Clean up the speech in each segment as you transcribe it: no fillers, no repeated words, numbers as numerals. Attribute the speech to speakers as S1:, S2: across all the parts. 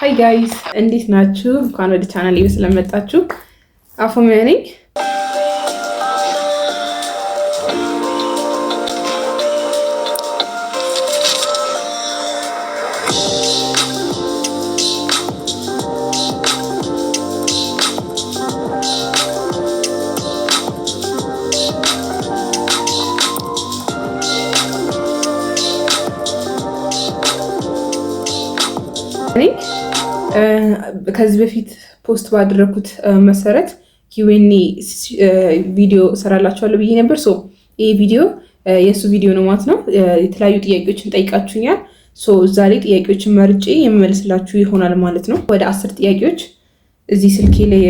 S1: ሃይ ጋይስ እንዴት ናችሁ? እንኳን ወደ ቻናሌ ስለመጣችሁ አፎሚያ ነኝ። ከዚህ በፊት ፖስት ባደረኩት መሰረት ኪዩኤንኤ ቪዲዮ እሰራላችኋለሁ ብዬ ነበር። ይሄ ቪዲዮ የእሱ ቪዲዮ ነው ማለት ነው። የተለያዩ ጥያቄዎችን ጠይቃችሁኛል። እዛ ላይ ጥያቄዎችን መርጬ የምመልስላችሁ ይሆናል ማለት ነው። ወደ 10 ጥያቄዎች እዚህ ስልኬ ላይ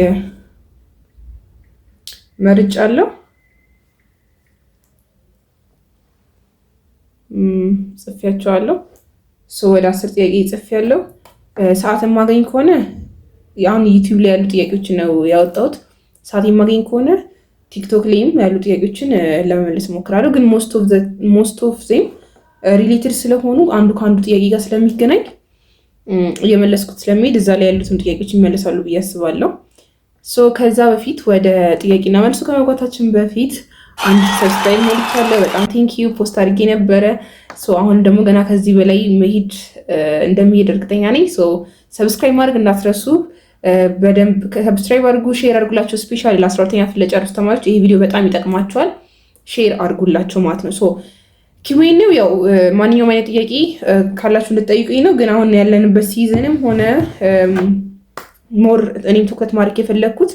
S1: መርጫለሁ። ጽፌያቸዋለሁ። ወደ 10 ጥያቄ ጽፌያለሁ። ሰዓት የማገኝ ከሆነ አሁን ዩቲዩብ ላይ ያሉ ጥያቄዎችን ነው ያወጣሁት። ሰዓት የማገኝ ከሆነ ቲክቶክ ላይም ያሉ ጥያቄዎችን ለመመለስ እሞክራለሁ። ግን ሞስት ኦፍ ዜም ሪሌትድ ስለሆኑ አንዱ ከአንዱ ጥያቄ ጋር ስለሚገናኝ እየመለስኩት ስለሚሄድ እዛ ላይ ያሉትን ጥያቄዎች ይመለሳሉ ብዬ አስባለሁ። ከዛ በፊት ወደ ጥያቄና መልሱ ከመግባታችን በፊት አንድ ሰብስክራይብ ሞልቻለሁ። በጣም ቴንኪዩ። ፖስት አድርጌ ነበረ። አሁን ደግሞ ገና ከዚህ በላይ መሄድ እንደሚሄድ እርግጠኛ ነኝ። ሰብስክራይብ ማድረግ እንዳትረሱ። በደንብ ሰብስክራይብ አድርጉ፣ ሼር አድርጉላቸው። ስፔሻሊ ለ12ኛ ክፍል ለጨረሱ ተማሪዎች ይሄ ቪዲዮ በጣም ይጠቅማቸዋል። ሼር አድርጉላቸው ማለት ነው። ኪዩኤንኤው ያው ማንኛውም አይነት ጥያቄ ካላችሁ እንድትጠይቁኝ ነው። ግን አሁን ያለንበት ሲዝንም ሆነ ሞር እኔም ትኩረት ማድረግ የፈለግኩት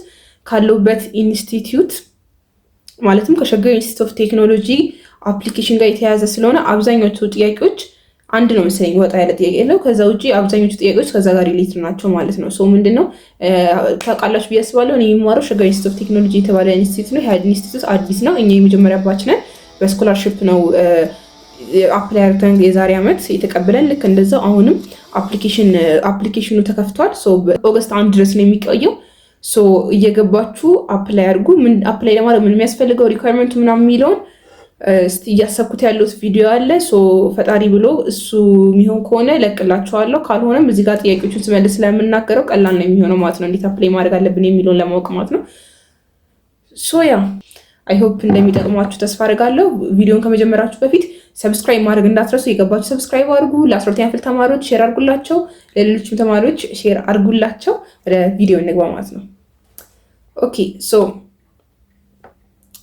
S1: ካለሁበት ኢንስቲትዩት ማለትም ከሸገር ኢንስቲትዩት ኦፍ ቴክኖሎጂ አፕሊኬሽን ጋር የተያያዘ ስለሆነ አብዛኞቹ ጥያቄዎች አንድ ነው መሰለኝ፣ ወጣ ያለ ጥያቄ የለው። ከዛ ውጭ አብዛኞቹ ጥያቄዎች ከዛ ጋር ሪሌትድ ናቸው ማለት ነው። ምንድነው ታውቃላችሁ ብዬ አስባለሁ። እኔ የምማረው ሸገር ኢንስቲትዩት ኦፍ ቴክኖሎጂ የተባለ ኢንስቲትዩት ነው። ይህ ኢንስቲትዩት አዲስ ነው። እኛ የመጀመሪያ ባች ነን። በስኮላርሽፕ ነው አፕላይ አድርገን የዛሬ ዓመት የተቀበለን። ልክ እንደዛው አሁንም አፕሊኬሽኑ ተከፍቷል። ኦገስት 1 ድረስ ነው የሚቆየው። እየገባችሁ አፕላይ አድርጉ። አፕላይ ለማድረግ ምን የሚያስፈልገው ሪኳየርመንቱ ምናምን የሚለውን እስቲ እያሰብኩት ያለሁት ቪዲዮ አለ። ፈጣሪ ብሎ እሱ የሚሆን ከሆነ ለቅላችኋለሁ። ካልሆነም እዚህ ጋር ጥያቄዎችን ስመልስ ስለምናገረው ቀላል ነው የሚሆነው ማለት ነው። እንዴት አፕላይ ማድረግ አለብን የሚለውን ለማወቅ ማለት ነው። ያ አይ ሆፕ እንደሚጠቅሟችሁ ተስፋ አድርጋለሁ። ቪዲዮን ከመጀመራችሁ በፊት ሰብስክራይብ ማድረግ እንዳትረሱ። የገባችሁ ሰብስክራይብ አድርጉ። ለ12ኛ ክፍል ተማሪዎች ሼር አድርጉላቸው። ለሌሎችም ተማሪዎች ሼር አድርጉላቸው። ወደ ቪዲዮ እንግባ ማለት ነው። ኦኬ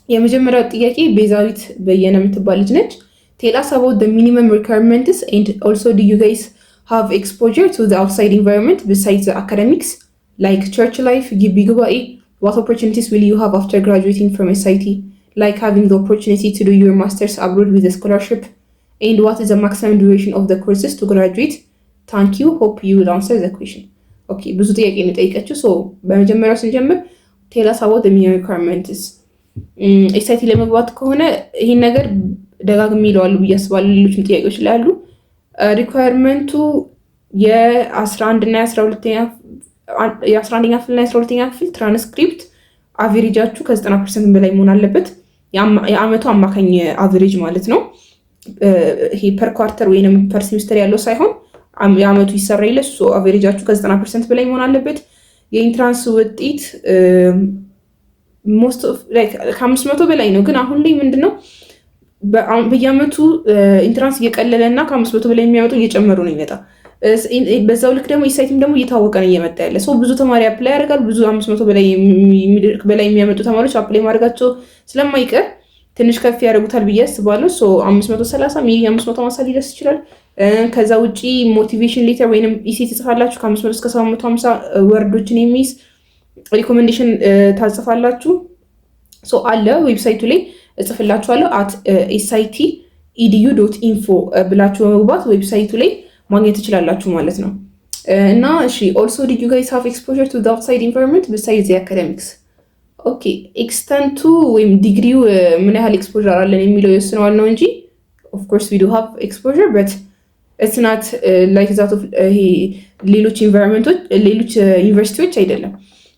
S1: የመጀመሪያው ጥያቄ ቤዛዊት በየነ የምትባል ልጅ ነች። ቴል አስ አባውት ዘ ሚኒመም ሪኳየርመንትስ ኤንድ ኦልሶ ዱ ዩ ጋይስ ሃቭ ኤክስፖዠር ቱ ዘ አውትሳይድ ኢንቫይሮንመንት ቢሳይድስ ዘ አካደሚክስ ላይክ ቸርች ላይፍ፣ ግቢ ጉባኤ። ዋት ኦፖርቹኒቲስ ዊል ዩ ሃቭ አፍተር ግራጁዌቲንግ ፍሮም ኤስአይቲ ላይክ ሃቪንግ ዘ ኦፖርቹኒቲ ቱ ዱ ዩር ማስተርስ አብሮድ ዊዝ አ ስኮላርሺፕ ኤንድ ዋት ኢዝ ዘ ማክሲመም ዱሬሽን ኦፍ ዘ ኮርስስ ቱ ግራጁዌት። ታንክ ዩ ሆፕ ዩ ዊል አንሰር ዘ ኩዌሽን። ኦኬ ብዙ ጥያቄ ነው የጠየቀችው። በመጀመሪያው ስንጀምር ቴል አስ አባውት ዘ ሚኒመም ሪኳየርመንትስ ኤስአይቲ ለመግባት ከሆነ ይህን ነገር ደጋግሜ ይለዋሉ ብዬ አስባለሁ። ሌሎችም ጥያቄዎች ላይ አሉ። ሪኳየርመንቱ የ11 እና የ11ኛ ክፍል እና የ12ኛ ክፍል ትራንስክሪፕት አቬሬጃችሁ ከ90% በላይ መሆን አለበት። የአመቱ አማካኝ አቬሬጅ ማለት ነው። ይሄ ፐር ኳርተር ወይም ፐር ሴሚስተር ያለው ሳይሆን የአመቱ ይሰራ ይለ አቬሬጃችሁ ከ90% በላይ መሆን አለበት። የኢንትራንስ ውጤት ከ500 በላይ ነው። ግን አሁን ላይ ምንድነው በየአመቱ ኢንትራንስ እየቀለለ እና ከ500 በላይ የሚያመጡ እየጨመሩ ነው ይመጣ። በዛው ልክ ደግሞ ኢሳይቲም ደግሞ እየታወቀ ነው እየመጣ ያለ። ብዙ ተማሪ አፕላይ ያደርጋል። ብዙ 500 በላይ የሚያመጡ ተማሪዎች አፕላይ ማድረጋቸው ስለማይቀር ትንሽ ከፍ ያደርጉታል ብዬ አስባለሁ። 530 ሜቢ 550 ሊደርስ ይችላል። ከዛ ውጪ ሞቲቬሽን ሌተር ወይንም ኢሲ ትጽፋላችሁ። ከ500 እስከ 750 ወርዶችን የሚይዝ ሪኮሜንዴሽን ታጽፋላችሁ። አለ ዌብሳይቱ ላይ እጽፍላችኋለሁ። @sitedu.info ብላችሁ በመግባት ዌብሳይቱ ላይ ማግኘት ትችላላችሁ ማለት ነው። እና እሺ ኦልሶ ዲድ ዩ ጋይስ ሃቭ ኤክስፖዠር ቱ ዘ አውትሳይድ ኢንቫይሮንመንት ቢሳይድስ ዘ አካደሚክስ። ኦኬ ኤክስተንቱ ወይም ዲግሪው ምን ያህል ኤክስፖዠር አለን የሚለው ይወስነዋል ነው እንጂ ኦፍ ኮርስ ዊ ዱ ሃቭ ኤክስፖዠር በት ኢትስ ናት ላይክ ዛት ኦፍ ሌሎች ኢንቫይሮንመንቶች ሌሎች ዩኒቨርሲቲዎች አይደለም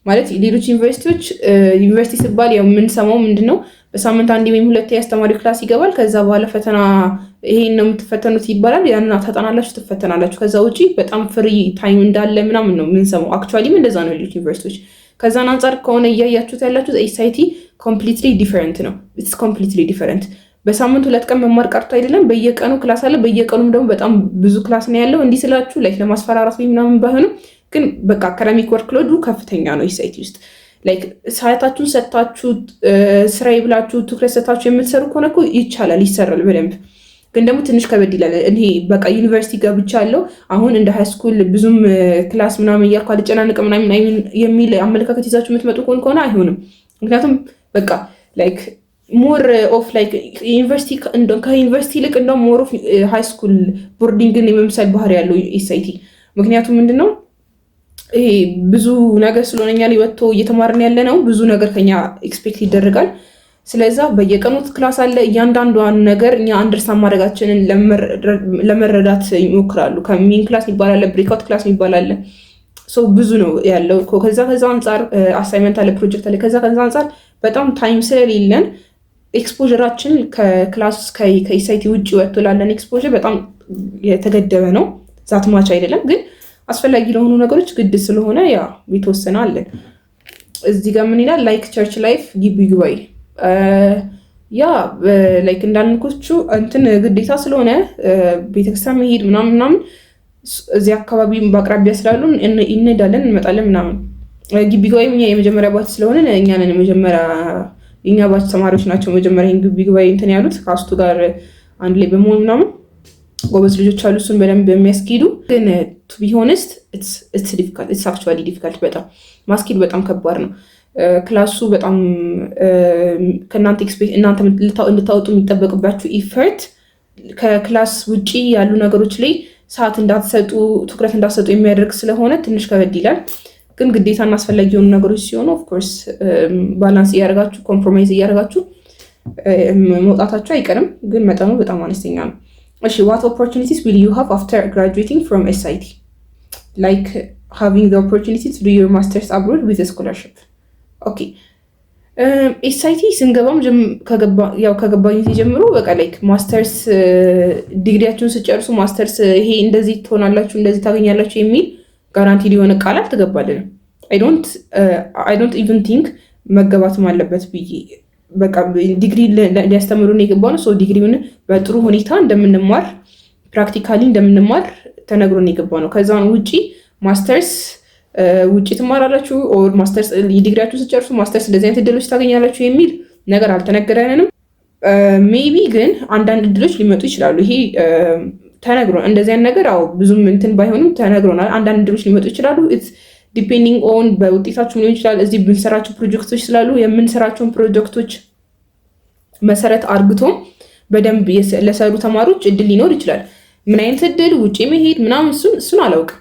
S1: ማለት። ሌሎች ዩኒቨርሲቲ ሲባል ያው የምንሰማው ምንድነው በሳምንት አንዴ ወይም ሁለቴ አስተማሪው ክላስ ይገባል። ከዛ በኋላ ፈተና ይሄን ነው የምትፈተኑት ይባላል። ያንን ታጠናላችሁ፣ ትፈተናላችሁ። ከዛ ውጪ በጣም ፍሪ ታይም እንዳለ ምናምን ነው የምንሰማው። አክቹዋሊም እንደዛ ነው ሌሎች ዩኒቨርሲቲዎች። ከዛን አንጻር ከሆነ እያያችሁት ያላችሁት ኤስአይቲ ኮምፕሊትሊ ዲፈረንት ነው። ኢትስ ኮምፕሊትሊ ዲፈረንት። በሳምንት 2 ቀን መማር ቀርቶ አይደለም፣ በየቀኑ ክላስ አለ። በየቀኑም ደግሞ በጣም ብዙ ክላስ ነው ያለው። እንዲህ ስላችሁ ላይክ ለማስፈራራት ወይ ምናምን ባይሆንም ግን በቃ አካዳሚክ ወርክሎዱ ከፍተኛ ነው ኤስአይቲ ውስጥ። ላይክ ሰዓታችሁን ሰጥታችሁ ስራዬ ብላችሁ ትኩረት ሰጥታችሁ የምትሰሩ ከሆነ እኮ ይቻላል፣ ይሰራል በደንብ። ግን ደግሞ ትንሽ ከበድ ይላል። እኔ በቃ ዩኒቨርሲቲ ገብቻለሁ አሁን እንደ ሃይስኩል ብዙም ክላስ ምናምን እያልኩ አልጨናንቅም ምናምን የሚል አመለካከት ይዛችሁ የምትመጡ ከሆነ አይሆንም። ምክንያቱም በቃ ላይክ ሞር ኦፍ ላይክ ከዩኒቨርሲቲ ይልቅ እንደውም ሞር ኦፍ ሃይስኩል ቦርዲንግን የመምሰል ባህሪ ያለው ኤስአይቲ። ምክንያቱም ምንድነው ይሄ ብዙ ነገር ስለሆነ እኛ ላይ ወጥቶ እየተማርን ያለ ነው። ብዙ ነገር ከኛ ኤክስፔክት ይደረጋል። ስለዛ በየቀኑ ክላስ አለ። እያንዳንዷን ነገር እኛ አንደርስታንድ ማድረጋችንን ለመረዳት ይሞክራሉ። ከሜን ክላስ የሚባል አለ፣ ብሬክአውት ክላስ የሚባል አለ። ብዙ ነው ያለው። ከዛ አንጻር አሳይመንት አለ፣ ፕሮጀክት አለ። ከዛ አንጻር በጣም ታይም ስለሌለን ኤክስፖዥራችን ከክላስ ከኤስአይቲ ውጭ ወጥቶ ላለን ኤክስፖዥር በጣም የተገደበ ነው። ዛት ማች አይደለም ግን አስፈላጊ ለሆኑ ነገሮች ግድ ስለሆነ ያ የተወሰነ አለን። እዚህ ጋር ምን ይላል? ላይክ ቸርች ላይፍ ግቢ ጉባኤ ያ ላይክ እንዳልንኮቹ እንትን ግዴታ ስለሆነ ቤተክርስቲያን መሄድ ምናምን እዚህ አካባቢ በአቅራቢያ ስላሉ እንሄዳለን እንመጣለን ምናምን። ግቢ ጉባኤ እኛ የመጀመሪያ ባች ስለሆነ እኛ ነን የኛ ባች ተማሪዎች ናቸው መጀመሪያ ግቢ ጉባኤ እንትን ያሉት ከአስቱ ጋር አንድ ላይ በመሆን ምናምን ጎበዝ ልጆች አሉ እሱን በደንብ የሚያስኪዱ። ግን ቱ ቢ ሆነስት ኢትስ አክቹዋሊ ዲፊካልት። በጣም ማስኪድ በጣም ከባድ ነው። ክላሱ በጣም ከእናንተ እናንተ እንድታወጡ የሚጠበቅባችሁ ኢፈርት ከክላስ ውጪ ያሉ ነገሮች ላይ ሰዓት እንዳትሰጡ ትኩረት እንዳትሰጡ የሚያደርግ ስለሆነ ትንሽ ከበድ ይላል። ግን ግዴታና አስፈላጊ የሆኑ ነገሮች ሲሆኑ ኦፍኮርስ ባላንስ እያደረጋችሁ ኮምፕሮማይዝ እያደረጋችሁ መውጣታችሁ አይቀርም። ግን መጠኑ በጣም አነስተኛ ነው። እሺ what opportunities will you have after graduating from SIT? Like having the opportunity to do your masters abroad with a scholarship. Okay. SIT ስንገባም ከገባኝ ጀምሮ በቃ ላይክ ማስተርስ ዲግሪያችሁን ስጨርሱ ማስተርስ ይሄ እንደዚህ ትሆናላችሁ እንደዚህ ታገኛላችሁ የሚል ጋራንቲ ሊሆን ቃል አልተገባልንም። I don't even think መገባትም አለበት ብዬ በቃ ዲግሪ ሊያስተምሩን የገባው ነው። ዲግሪውን በጥሩ ሁኔታ እንደምንማር ፕራክቲካሊ እንደምንማር ተነግሮን የገባው ነው። ከዛ ውጪ ማስተርስ ውጪ ትማራላችሁ ኦር ማስተርስ ዲግሪያችሁ ስጨርሱ ማስተርስ እንደዚህ አይነት እድሎች ታገኛላችሁ የሚል ነገር አልተነገረንም። ሜቢ ግን አንዳንድ እድሎች ሊመጡ ይችላሉ። ይሄ ተነግሮን እንደዚህ አይነት ነገር ብዙም እንትን ባይሆንም ተነግሮናል። አንዳንድ እድሎች ሊመጡ ይችላሉ። ዲፔንዲንግ ኦን በውጤታችሁ ሊሆን ይችላል። እዚህ ብንሰራቸው ፕሮጀክቶች ስላሉ የምንሰራቸውን ፕሮጀክቶች መሰረት አርግቶም በደንብ ለሰሩ ተማሪዎች እድል ሊኖር ይችላል። ምን አይነት እድል ውጭ መሄድ ምናምን እሱን አላውቅም።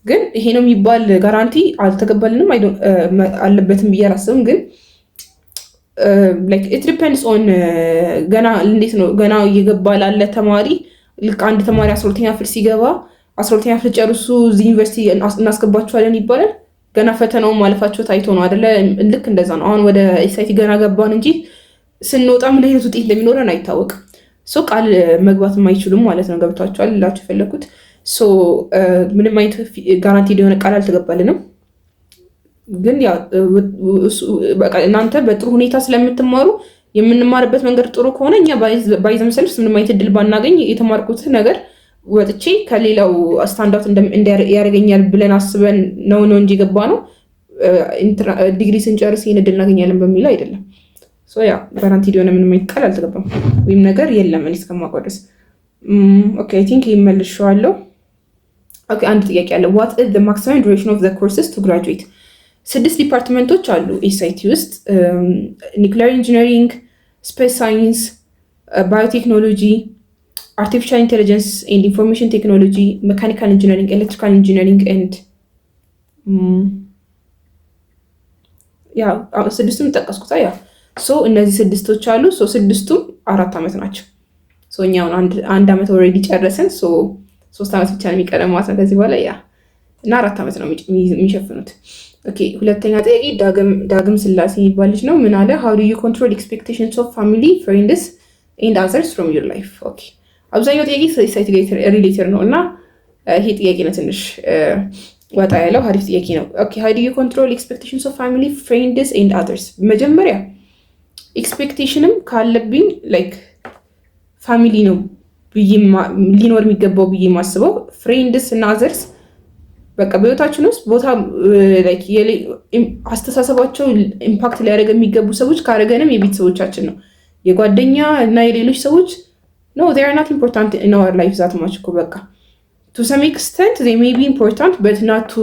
S1: ግን ይሄ ነው የሚባል ጋራንቲ አልተገባልንም አለበትም ብዬ አላስብም። ግን ላይክ ኢት ዲፔንድስ ኦን ገና እንዴት ነው ገና እየገባ ላለ ተማሪ ልክ አንድ ተማሪ 12ኛ ክፍል ሲገባ 12ኛ ክፍል ጨርሱ እዚህ ዩኒቨርሲቲ እናስገባችኋለን ይባላል። ገና ፈተናውን ማለፋቸው ታይቶ ነው አይደለ? ልክ እንደዛ ነው። አሁን ወደ ኤስአይቲ ገና ገባን እንጂ ስንወጣ ምን አይነት ውጤት እንደሚኖረን አይታወቅም። ቃል መግባት የማይችሉም ማለት ነው። ገብቷቸዋል ላችሁ የፈለኩት። ምንም አይነት ጋራንቲ ሊሆነ ቃል አልተገባልንም። ግን ያ እናንተ በጥሩ ሁኔታ ስለምትማሩ የምንማርበት መንገድ ጥሩ ከሆነ እኛ ባይዘምሰልስ ምንም አይነት እድል ባናገኝ የተማርኩት ነገር ወጥቼ ከሌላው ስታንዳርድ ያደርገኛል ብለን አስበን ነው እንጂ ገባ ነው ዲግሪ ስንጨርስ ይህን እድል እናገኛለን በሚል አይደለም። ያ ጋራንቲ ሊሆነ ምንም አይነት ቃል አልተገባም ወይም ነገር የለም እኔ እስከማውቀው ድረስ። ኦኬ አይ ቲንክ ይመልሻለሁ። ኦኬ አንድ ጥያቄ አለ። what is the maximum duration of the courses to graduate? 6 ዲፓርትመንቶች አሉ ኤስአይቲ ውስጥ ኒውክሊየር ኢንጂነሪንግ፣ ስፔስ ሳይንስ፣ ባዮቴክኖሎጂ፣ አርቲፊሻል ኢንቴሊጀንስ ኤንድ ኢንፎርሜሽን ቴክኖሎጂ፣ ሜካኒካል ኢንጂነሪንግ፣ ኤሌክትሪካል ኢንጂነሪንግ ኤንድ ስድስቱም ጠቀስኩታ። እነዚህ 6ቶች አሉ። 6ቱም 4 ዓመት ናቸው። እኛውን 1 ዓመት ኦልሬዲ ጨረስን። 3 ዓመት ብቻ ነው የሚቀረን ማለት ነው ከዚህ በኋላ እና 4 ዓመት ነው የሚሸፍኑት። ኦኬ ሁለተኛ ጥያቄ ዳግም ስላሴ የሚባል ልጅ ነው። ምን አለ? how do you control expectations of family, friends and others from your life? ኦኬ አብዛኛው ጥያቄ ሳይት ሪሌትድ ነው እና ይሄ ጥያቄ ነው ትንሽ ወጣ ያለው አሪፍ ጥያቄ ነው። ኦኬ ሃው ዱ ዩ ኮንትሮል ኤክስፔክቴሽንስ ኦፍ ፋሚሊ ፍሬንድስ ኤንድ አዘርስ? መጀመሪያ ኤክስፔክቴሽንም ካለብኝ ላይክ ፋሚሊ ነው ሊኖር የሚገባው ብዬ የማስበው ፍሬንድስ እና አዘርስ በቃ በህይወታችን ውስጥ ቦታ አስተሳሰባቸው ኢምፓክት ሊያደርግ የሚገቡ ሰዎች ካደረገንም የቤተሰቦቻችን ነው። የጓደኛ እና የሌሎች ሰዎች ኖ they are not important in our life that much እኮ በቃ to some extent they may be important but not to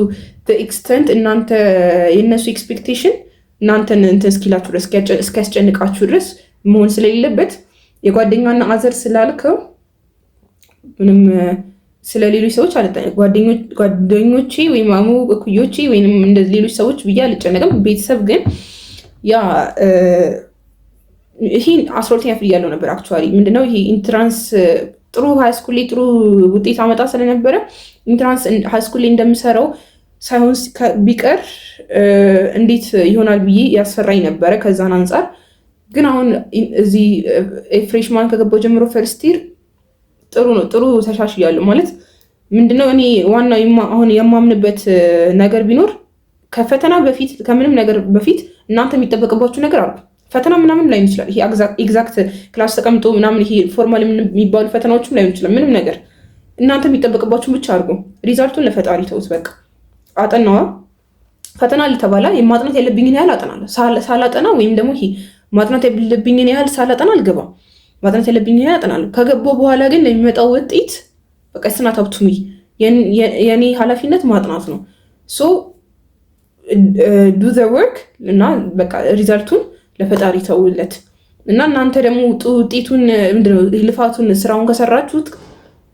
S1: the extent እናንተ የእነሱ ኤክስፔክቴሽን እናንተን እንትን እስኪላችሁ ድረስ እስኪያስጨንቃችሁ ድረስ መሆን ስለሌለበት የጓደኛና አዘር ስላልከው ምንም ስለሌሎች ሰዎች ጓደኞቼ ወይም ማሙ እኩዮቼ ወይም እንደዚህ ሌሎች ሰዎች ብዬ አልጨነቅም። ቤተሰብ ግን ያ ይሄን 12ኛ ክፍል ያለው ነበር አክቹዋሊ ምንድነው ይሄ ኢንትራንስ ጥሩ ሃይስኩል ላይ ጥሩ ውጤት አመጣ ስለነበረ ኢንትራንስ ሃይስኩል ላይ እንደምሰራው ሳይሆን ቢቀር እንዴት ይሆናል ብዬ ያስፈራኝ ነበረ። ከዛን አንጻር ግን አሁን እዚህ ፍሬሽማን ከገባው ጀምሮ ፈርስት ይር ጥሩ ነው፣ ጥሩ ተሻሽያለሁ። ማለት ምንድነው እኔ ዋናው አሁን የማምንበት ነገር ቢኖር ከፈተና በፊት ከምንም ነገር በፊት እናንተ የሚጠበቅባችሁ ነገር አሉ። ፈተና ምናምን ላይሆን ይችላል። ይሄ ኤግዛክት ክላስ ተቀምጦ ምናምን ይሄ ፎርማል የሚባሉ ፈተናዎችም ላይሆን ይችላል። ምንም ነገር እናንተ የሚጠበቅባችሁን ብቻ አድርጎ ሪዛልቱን ለፈጣሪ ተውት። በቃ አጠናዋ ፈተና ልተባላ የማጥናት ያለብኝን ያህል አጠናለሁ። ሳላጠና ወይም ደግሞ ይሄ ማጥናት ያለብኝን ያህል ሳላጠና አልገባም። ማጥናት ያለብኝን ያህል አጠናለሁ። ከገባው በኋላ ግን ለሚመጣው ውጤት በቃ ስናት ሀብቱሚ የኔ ኃላፊነት ማጥናት ነው። ሶ ዱ ዘ ወርክ እና በቃ ሪዛልቱን ለፈጣሪ ተውለት እና እናንተ ደግሞ ውጤቱን ምንድነው ልፋቱን ስራውን ከሰራችሁት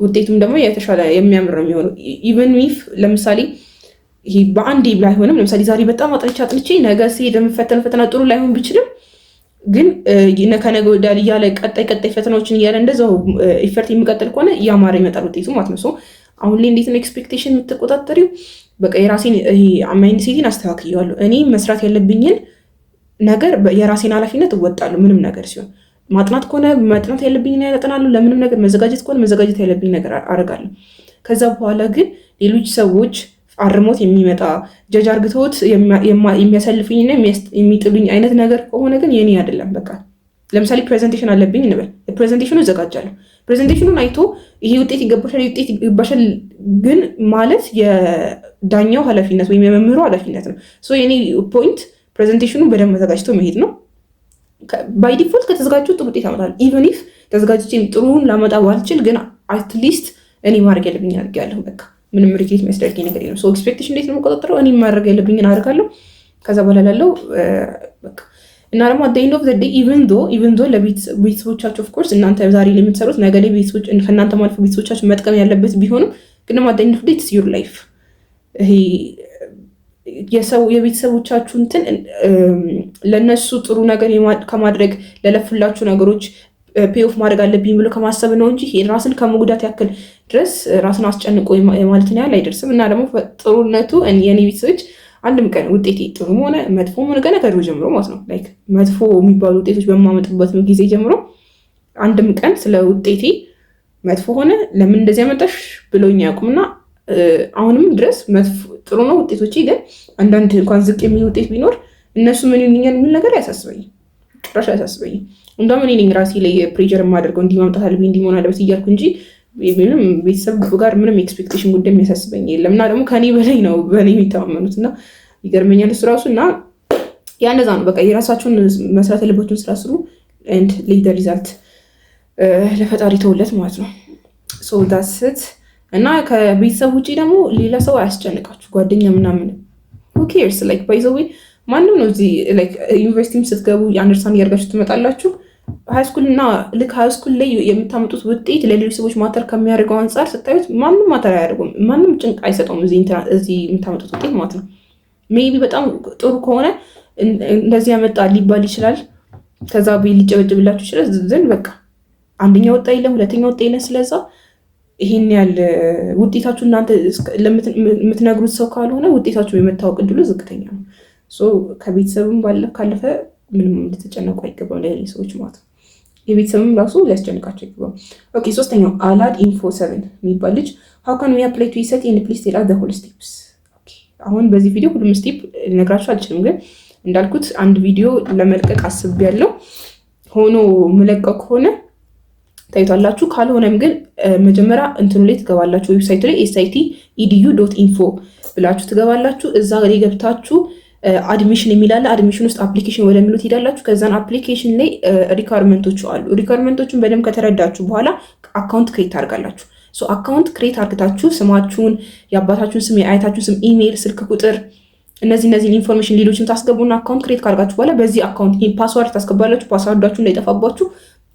S1: ውጤቱም ደግሞ የተሻለ የሚያምር ነው የሚሆነው። ኢቨን ዊፍ ለምሳሌ ይሄ በአንዴ ላይሆንም። ለምሳሌ ዛሬ በጣም አጥንቼ ነገ ሲሄድ የምፈተን ፈተና ጥሩ ላይሆን ቢችልም ግን ከነገ ወዲያ እያለ ቀጣይ ፈተናዎችን እያለ እንደዛው ኢፈርት የሚቀጥል ከሆነ እያማረ ይመጣል ውጤቱ ማለት ነው። አሁን ላይ እንዴት ነው ኤክስፔክቴሽን የምትቆጣጠሪው? በቃ የራሴን ማይንድ ሴቲን አስተካክያለሁ። እኔ መስራት ያለብኝን ነገር የራሴን ኃላፊነት እወጣለሁ። ምንም ነገር ሲሆን ማጥናት ከሆነ ማጥናት ያለብኝ ያጠናለሁ። ለምንም ነገር መዘጋጀት ከሆነ መዘጋጀት ያለብኝ ነገር አደርጋለሁ። ከዛ በኋላ ግን ሌሎች ሰዎች አርሞት የሚመጣ ጀጅ አርግቶት የሚያሳልፉኝና የሚጥሉኝ አይነት ነገር ከሆነ ግን የኔ አይደለም። በቃ ለምሳሌ ፕሬዘንቴሽን አለብኝ እንበል። ፕሬዘንቴሽኑ እዘጋጃለሁ። ፕሬዘንቴሽኑን አይቶ ይሄ ውጤት ይገባሻል ግን ማለት የዳኛው ኃላፊነት ወይም የመምህሩ ኃላፊነት ነው። የኔ ፖይንት ፕሬዘንቴሽኑን በደንብ ተዘጋጅቶ መሄድ ነው። ባይ ዲፎልት ከተዘጋጁ ጥሩ ውጤት አመጣለሁ። ኢቨን ኢፍ ተዘጋጅቼ ጥሩን ላመጣ ባልችል ግን አትሊስት እኔ ማድረግ ያለብኝ አድርጌያለሁ። በቃ ምንም ሪግሬት የሚያስደርገኝ ነገር የለም። ኤክስፔክቴሽን እንዴት ነው የምቆጣጠረው? እኔ ማድረግ ያለብኝን አደርጋለሁ። ከዛ በኋላ ላለው በቃ እና ደግሞ አት ኤንድ ኦፍ ዘ ዴይ ኢቨን ዶ ለቤተሰቦቻችሁ ኦፍ ኮርስ እናንተ ዛሬ ላይ የምትሰሩት ነገ ላይ ቤተሰቦች ከእናንተ ማልፎ ቤተሰቦቻችሁ መጥቀም ያለበት ቢሆንም ግን ደግሞ አት ኤንድ ኦፍ ዴይ ኢትስ ዩር ላይፍ። ይሄ የቤተሰቦቻችሁ እንትን ለነሱ ጥሩ ነገር ከማድረግ ለለፉላችሁ ነገሮች ፔኦፍ ማድረግ አለብኝ ብሎ ከማሰብ ነው እንጂ ራስን ከመጉዳት ያክል ድረስ ራስን አስጨንቆ ማለትን ያህል አይደርስም። እና ደግሞ ጥሩነቱ የኔ ቤተሰቦች አንድም ቀን ውጤቴ ጥሩም ሆነ መጥፎ ሆነ ገና ከድሮ ጀምሮ ማለት ነው ላይክ መጥፎ የሚባሉ ውጤቶች በማመጡበት ጊዜ ጀምሮ አንድም ቀን ስለ ውጤቴ መጥፎ ሆነ ለምን እንደዚህ ያመጣሽ ብሎኝ ያውቁምና አሁንም ድረስ ጥሩ ነው ውጤቶቼ። ግን አንዳንድ እንኳን ዝቅ የሚል ውጤት ቢኖር እነሱ ምን ይሉኛል የሚል ነገር አያሳስበኝም፣ ጭራሽ አያሳስበኝም። እንደውም እኔ ነኝ ራሴ ላይ ፕሬሸር የማደርገው እንዲህ ማምጣት አለብኝ እንዲህ መሆን አለበት እያልኩ እንጂ ምንም ቤተሰብ ጋር ምንም ኤክስፔክቴሽን ጉዳይ የሚያሳስበኝ የለም። እና ደግሞ ከኔ በላይ ነው በእኔ የሚተማመኑት እና ይገርመኛል እሱ ራሱ። እና ያ እንደዛ ነው በቃ የራሳቸውን መስራት ያለባቸውን ስራ ስሩ ኤንድ ሌት ሪዛልት ለፈጣሪ ተውለት ማለት ነው። ሶ ዳትስ ኢት። እና ከቤተሰብ ውጭ ደግሞ ሌላ ሰው አያስጨንቃችሁ። ጓደኛ ምናምን who cares like by the way ማንም ነው እዚህ like ዩኒቨርሲቲም ስትገቡ አንደርስታንድ ያርጋችሁ ትመጣላችሁ። ሃይስኩል እና ልክ ሃይስኩል ላይ የምታመጡት ውጤት ለሌሎች ሰዎች ማተር ከሚያደርገው አንጻር ስታዩት ማንም ማተር አያደርጉም። ማንም ጭንቅ አይሰጠውም እዚህ የምታመጡት ውጤት ማለት ነው። ሜይቢ በጣም ጥሩ ከሆነ እንደዚህ ያመጣ ሊባል ይችላል። ከዛ ሊጨበጭብላችሁ ይችላል። ዘንድ በቃ አንደኛ ወጣ የለም ሁለተኛ ወጣ የለም። ስለዛ ይሄን ያህል ውጤታችሁ እናንተ የምትነግሩት ሰው ካልሆነ ውጤታችሁ የመታወቅ እድሉ ዝቅተኛ ነው። ከቤተሰብም ካለፈ ምንም ልትጨነቁ አይገባም ለሌሎች ሰዎች ማለት ነው። የቤተሰብም ራሱ ሊያስጨንቃቸው ይገባል። ኦኬ 3ኛው አላድ ኢንፎ 7 የሚባል ልጅ how can we apply to ECT and please tell us the whole steps። አሁን በዚህ ቪዲዮ ሁሉም ስቴፕ ልነግራችሁ አልችልም፣ ግን እንዳልኩት አንድ ቪዲዮ ለመልቀቅ አስቤያለሁ። ሆኖ ምለቀው ከሆነ ታይቷላችሁ፣ ካልሆነም ግን መጀመሪያ እንትኑ ላይ ትገባላችሁ፣ ዌብሳይቱ ላይ sit.edu.info ብላችሁ ትገባላችሁ። እዛ ላይ ገብታችሁ አድሚሽን የሚላለ አድሚሽን ውስጥ አፕሊኬሽን ወደሚሉት ሄዳላችሁ። ከዛን አፕሊኬሽን ላይ ሪኳርመንቶቹ አሉ። ሪኳርመንቶቹን በደንብ ከተረዳችሁ በኋላ አካውንት ክሬት ታደርጋላችሁ። ሶ አካውንት ክሬት አድርጋችሁ ስማችሁን፣ የአባታችሁን ስም፣ የአያታችሁን ስም፣ ኢሜይል፣ ስልክ ቁጥር እነዚህን ኢንፎርሜሽን ሌሎችን ታስገቡና አካውንት ክሬት ካደርጋችሁ በኋላ በዚህ አካውንት ፓስዋርድ ታስገባላችሁ። ፓስዋርዳችሁ እንዳይጠፋባችሁ።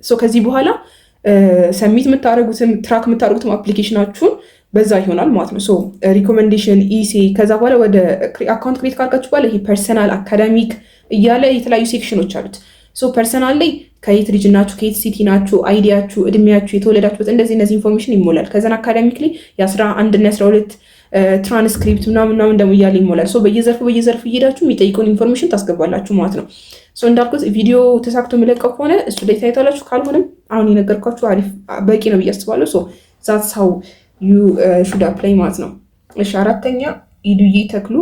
S1: ሶ ከዚህ በኋላ ሰሚት የምታደርጉትም ትራክ የምታደርጉትም አፕሊኬሽናችሁን በዛ ይሆናል ማለት ነው። ሶ ሪኮሜንዴሽን ኢሴ ከዛ በኋላ ወደ አካውንት ክሬት ካደርጋችሁ በኋላ ይሄ ፐርሰናል አካዳሚክ እያለ የተለያዩ ሴክሽኖች አሉት። ሶ ፐርሰናል ላይ ከየት ልጅ ናችሁ፣ ከየት ሲቲ ናችሁ፣ አይዲያችሁ፣ እድሜያችሁ፣ የተወለዳችሁበት እነዚህ ኢንፎርሜሽን ይሞላል። ከዛን አካዳሚክ ላይ የ11 እና 12 ትራንስክሪፕት ምናምን ደግሞ እያለ ይሞላል። ሶ በየዘርፉ እየሄዳችሁ የሚጠይቀውን ኢንፎርሜሽን ታስገባላችሁ ማለት ነው። ሶ እንዳልኩት ቪዲዮ ተሳክቶ የሚለቀው ከሆነ እሱ ላይ ታይታላችሁ። ካልሆነም አሁን የነገርኳችሁ አሪፍ በቂ ነው ብዬ አስባለሁ። ሶ ዛትስ ሃው ዩ ሹድ አፕላይ ማለት ነው። እሺ 4ኛ ኢዱዬ ተክሉ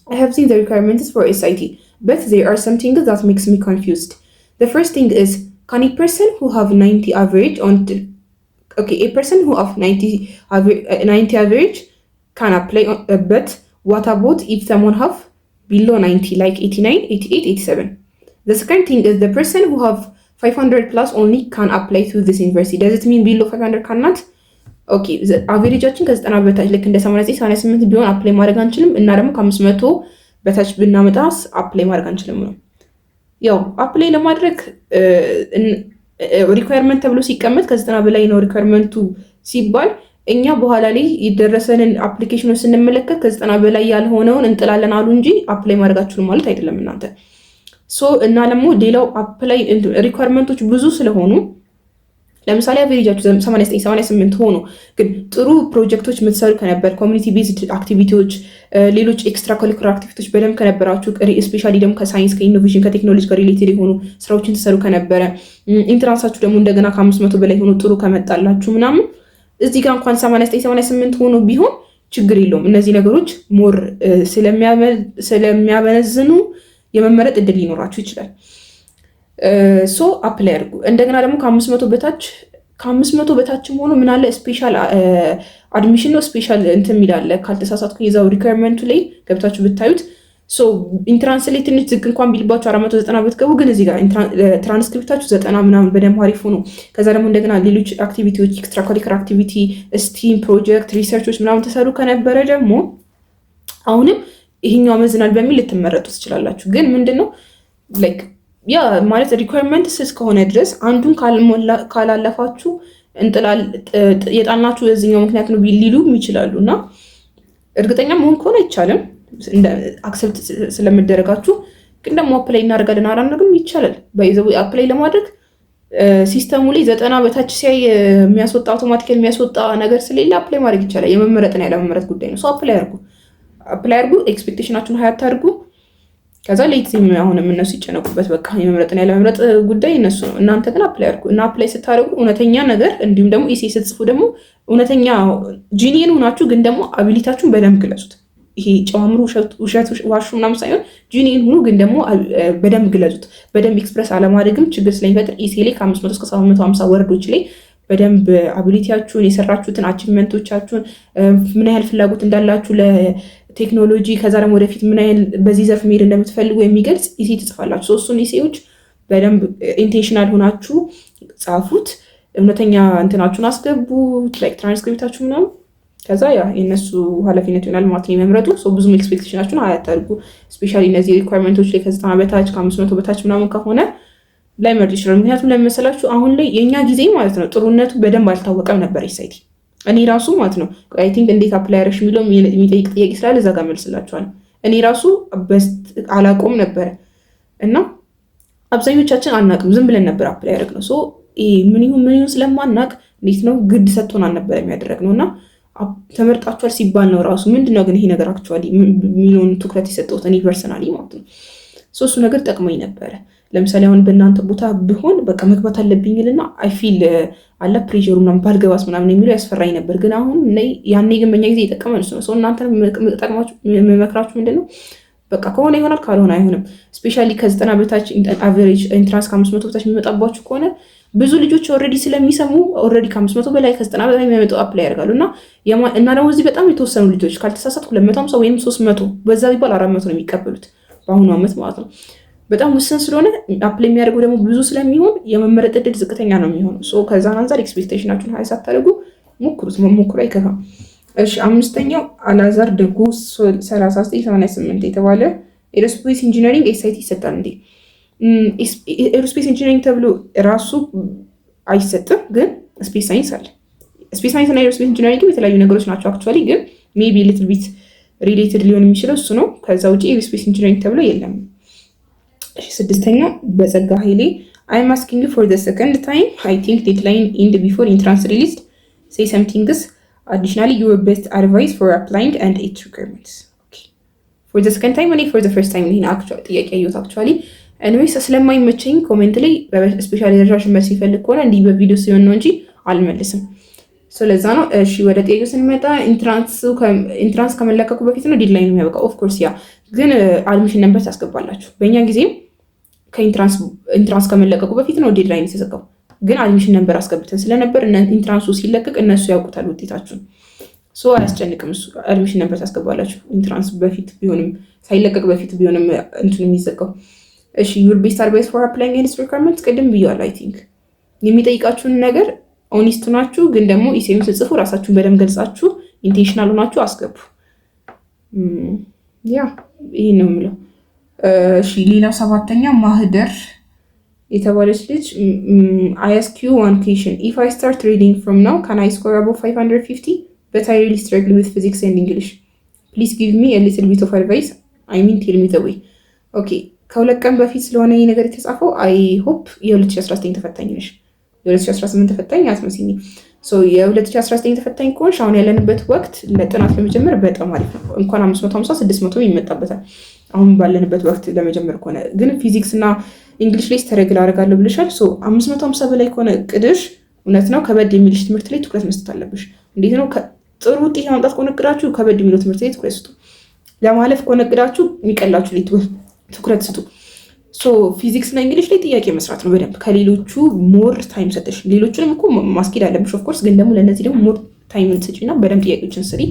S1: I have seen the requirements for SIT but there are some things that makes me confused. The first thing is, can a person who have 90 average a person who have 90 average can apply but what about if someone have below 90 like 89, 88, 87? The second thing is, the person who have 500 plus only can apply to this university. Does it mean below 500 cannot? ኦኬ አቨሬጃችን ከ90 በታች ልክ እንደ 89 88 ቢሆን አፕላይ ማድረግ አንችልም፣ እና ደግሞ ከ500 በታች ብናመጣስ አፕላይ ማድረግ አንችልም ነው። ያው አፕላይ ለማድረግ ሪኳየርመንት ተብሎ ሲቀመጥ ከ90 በላይ ነው ሪኳየርመንቱ ሲባል እኛ በኋላ ላይ የደረሰንን አፕሊኬሽኖች ስንመለከት ከ90 በላይ ያልሆነውን እንጥላለን አሉ እንጂ አፕላይ ማድረጋችሁን ማለት አይደለም እናንተ። ሶ እና ደግሞ ሌላው አፕላይ ሪኳየርመንቶች ብዙ ስለሆኑ ለምሳሌ አቨሬጃችሁ 89 88 ሆኖ ግን ጥሩ ፕሮጀክቶች የምትሰሩ ከነበር፣ ኮሚኒቲ ቤዝድ አክቲቪቲዎች፣ ሌሎች ኤክስትራ ኮሪኩላር አክቲቪቲዎች በደንብ ከነበራችሁ፣ ስፔሻሊ ደግሞ ከሳይንስ ከኢኖቬሽን ከቴክኖሎጂ ጋር ሪሌትድ የሆኑ ስራዎችን ትሰሩ ከነበረ፣ ኢንትራንሳችሁ ደግሞ እንደገና ከ500 በላይ ሆኖ ጥሩ ከመጣላችሁ ምናምን እዚህ ጋር እንኳን 89 88 ሆኖ ቢሆን ችግር የለውም። እነዚህ ነገሮች ሞር ስለሚያበነዝኑ የመመረጥ እድል ሊኖራችሁ ይችላል። ሶ አፕላይ አድርጉ። እንደገና ደግሞ ከ500 በታችም ሆኖ ምን አለ ስፔሻል አድሚሽን ነው ስፔሻል እንትን የሚላለ ካልተሳሳትኩ የዛው ሪኳየርመንቱ ላይ ገብታችሁ ብታዩት። ሶ ኢንትራንስ ላይ ትንሽ ዝቅ እንኳን ቢልባችሁ 490 ብትገቡ ግን እዚህ ጋር ትራንስክሪፕታችሁ 90 ምናምን በደንብ አሪፍ ሆኖ ከዛ ደግሞ እንደገና ሌሎች አክቲቪቲዎች ኤክስትራ ኮሪኩላር አክቲቪቲ ስቲም ፕሮጀክት ሪሰርቾች ምናምን ተሰሩ ከነበረ ደግሞ አሁንም ይሄኛው አመዝናል በሚል ልትመረጡ ትችላላችሁ። ግን ምንድነው ላይክ ያ ማለት ሪኳየርመንት እስከሆነ ድረስ አንዱን ካላለፋችሁ የጣልናችሁ በዚህኛው ምክንያት ነው ሊሉም ይችላሉ እና እርግጠኛ መሆን ከሆነ አይቻልም አክሰፕት ስለምደረጋችሁ። ግን ደግሞ አፕላይ እናደርጋለን አላደርግም ይቻላል። በይዘው አፕላይ ለማድረግ ሲስተሙ ላይ 90 በታች ሲያይ የሚያስወጣ አውቶማቲካሊ የሚያስወጣ ነገር ስለሌለ አፕላይ ማድረግ ይቻላል። የመመረጥና ያለመመረጥ ጉዳይ ነው። ሶ አፕላይ አድርጉ። ኤክስፔክቴሽናችሁን ሀያት አድርጉ። ከዛ ሌትም አሁንም እነሱ ይጨነቁበት በቃ የመምረጥና ያለመምረጥ ጉዳይ እነሱ ነው። እናንተ ግን አፕላይ አድርጉ እና አፕላይ ስታደርጉ እውነተኛ ነገር እንዲሁም ደግሞ ኢሴ ስትጽፉ ደግሞ እውነተኛ ጂኒየን ሆናችሁ ግን ደግሞ አቢሊታችሁን በደንብ ግለጹት። ይሄ ጨማምሩ ውሸት ዋሹ ምናምን ሳይሆን ጂኒየን ሁኑ፣ ግን ደግሞ በደንብ ግለጹት። በደንብ ኤክስፕረስ አለማድረግም ችግር ስለሚፈጥር ኢሴ ላይ ከ500 እስከ 750 ወርዶች ላይ በደንብ አቢሊቲያችሁን የሰራችሁትን አቺቭመንቶቻችሁን ምን ያህል ፍላጎት እንዳላችሁ ቴክኖሎጂ ከዛ ደግሞ ወደፊት ምን አይነት በዚህ ዘርፍ መሄድ እንደምትፈልጉ የሚገልጽ ኢሴ ትጽፋላችሁ። ሶስቱን ኢሴዎች በደንብ ኢንቴንሽናል ሆናችሁ ጻፉት። እውነተኛ እንትናችሁን አስገቡ፣ ላይክ ትራንስክሪፕታችሁ ምናምን። ከዛ ያ የነሱ ኃላፊነት ይሆናል ማለት ነው የመምረጡ። ብዙም ኤክስፔክቴሽናችሁን አያታርጉ። ስፔሻሊ እነዚህ ሪኳየርመንቶች ላይ ከ90 በታች ከ500 በታች ምናምን ከሆነ ላይ መርጥ ይችላል። ምክንያቱም ለመሰላችሁ አሁን ላይ የኛ ጊዜ ማለት ነው ጥሩነቱ በደንብ አልታወቀም ነበር ኢሳይቲ። እኔ ራሱ ማለት ነው አይ ቲንክ እንዴት አፕላይ አረሽ የሚለው የሚጠይቅ ጥያቄ ስላለ እዛ ጋር መልስላችኋለሁ። እኔ ራሱ አላቆም ነበር እና አብዛኞቻችን አናቅም፣ ዝም ብለን ነበር አፕላይ ያደረግነው። ሶ ምን ይሁን ስለማናቅ እንዴት ነው ግድ ሰጥቶን አልነበረ የሚያደረግነው እና ተመርጣችኋል ሲባል ነው ራሱ ምንድነው ግን ይሄ ነገር አክቹዋሊ ሚሊዮን ትኩረት የሰጠሁት እኔ ፐርሰናሊ ማለት ነው። ሶ እሱ ነገር ጠቅሞኝ ነበረ ለምሳሌ አሁን በእናንተ ቦታ ብሆን በቃ መግባት አለብኝልና አይፊል አለ ፕሬሩ ምናምን ባልገባስ ምናምን የሚለው ያስፈራኝ ነበር። ግን አሁን ያኔ ግን በኛ ጊዜ የጠቀመን እሱ ነው። ሰው እናንተ መክራችሁ ምንድን ነው በቃ ከሆነ ይሆናል ካልሆነ አይሆንም። ስፔሻሊ ከ90 በታች አቨሬጅ ኢንትራንስ ከ500 በታች የሚመጣባችሁ ከሆነ ብዙ ልጆች ኦልሬዲ ስለሚሰሙ ኦልሬዲ ከ500 በላይ ከ90 በላይ የሚመጡ አፕላይ ያደርጋሉ እና ደግሞ እዚህ በጣም የተወሰኑ ልጆች ካልተሳሳትኩ 250 ወይም 300 በዛ ቢባል 400 ነው የሚቀበሉት በአሁኑ ዓመት ማለት ነው። በጣም ውስን ስለሆነ አፕላይ የሚያደርጉ ደግሞ ብዙ ስለሚሆን የመመረጥ ዕድል ዝቅተኛ ነው የሚሆነው። ከዛ አንጻር ኤክስፔክቴሽናችሁን ሀይ ሳታደርጉ ሞክሩት። መሞክሩ አይከፋም። እሺ 5ኛው አላዛር ደጉ 3988 የተባለ ኤሮስፔስ ኢንጂነሪንግ ኤስአይቲ ይሰጣል እንዴ? ኤሮስፔስ ኢንጂነሪንግ ተብሎ ራሱ አይሰጥም፣ ግን ስፔስ ሳይንስ አለ። ስፔስ ሳይንስ እና ኤሮስፔስ ኢንጂነሪንግ የተለያዩ ነገሮች ናቸው አክቹዋሊ፣ ግን ሜቢ ሊትል ቢት ሪሌትድ ሊሆን የሚችለው እሱ ነው። ከዛ ውጭ ኤሮስፔስ ኢንጂነሪንግ ተብሎ የለም። እሺ 6ኛው በጸጋ ኃይሌ I'm asking you for the second time. I think deadline end before entrance released. Say something. Additionally, your best advice for applying and its requirements. Okay. For the second time and for the first time, ጥያቄ አየሁት actually. Anyways ስለማይመቸኝ ኮሜንት ላይ ስፔሻሊ ረጃጅም መልስ ይፈልግ ከሆነ እንዲህ በቪዲዮ ሲሆን ነው እንጂ አልመልስም። ስለዛ ነው። እሺ ወደ ጥያቄው ስንመጣ ኢንትራንስ ከመለቀቁ በፊት ነው ዴድላይን የሚያበቃው። ኦፍ ኮርስ ያ ግን አድሚሽን ነምበር ታስገባላችሁ። በእኛ ጊዜም ከኢንትራንስ ከመለቀቁ በፊት ነው ዴድላይን የተዘጋው። ግን አድሚሽን ነምበር አስገብተን ስለነበር ኢንትራንሱ ሲለቀቅ እነሱ ያውቁታል ውጤታችሁን። አያስጨንቅም እሱ። አድሚሽን ነምበር ታስገባላችሁ። ኢንትራንስ በፊት ቢሆንም ሳይለቀቅ በፊት ቢሆንም እንትን የሚዘጋው። እሺ your best advice for applying and its requirements ቅድም ብያለሁ። አይ ቲንክ የሚጠይቃችሁን ነገር ኦኒስት ናችሁ፣ ግን ደግሞ ኢሴም ስጽፉ ራሳችሁን በደንብ ገልጻችሁ ኢንቴንሽናል ሆናችሁ አስገቡ። ያ ይሄን ነው የምለው። እሺ ሌላው 7ኛ ማህደር የተባለች ልጅ I ask you one question. If I start reading from now, can I score above 550? But I really struggle with physics and English. Please give me a little bit of advice. I mean tell me the way. Okay. ከሁለት ቀን በፊት ስለሆነ ይሄ ነገር የተጻፈው አይ ሆፕ የ2019 ተፈታኝ ነሽ። የ2018 ተፈታኝ አትመስይኝ። የ2019 ተፈታኝ ከሆንሽ አሁን ያለንበት ወቅት ለጥናት ለመጀመር በጣም አሪፍ ነው። እንኳን 550 600 ይመጣበታል አሁን ባለንበት ወቅት ለመጀመር ከሆነ። ግን ፊዚክስ እና እንግሊሽ ላይ ስተረግል አደርጋለሁ ብለሻል። 550 በላይ ከሆነ ቅድሽ እውነት ነው ከበድ የሚልሽ ትምህርት ላይ ትኩረት መስጠት አለብሽ። እንዴት ነው ጥሩ ውጤት ማምጣት ከሆነ ቅዳችሁ ከበድ የሚለው ትምህርት ላይ ትኩረት ስጡ። ለማለፍ ከሆነ ቅዳችሁ የሚቀላችሁ ላይ ትኩረት ስጡ። ፊዚክስ እና እንግሊሽ ላይ ጥያቄ መስራት ነው በደንብ ከሌሎቹ ሞር ታይም ሰጠሽ። ሌሎቹንም እኮ ማስኬድ አለብሽ ኦፍኮርስ፣ ግን ደግሞ ለእነዚህ ደግሞ ሞር ታይም ሰጪ እና በደንብ ጥያቄዎችን ስሪ።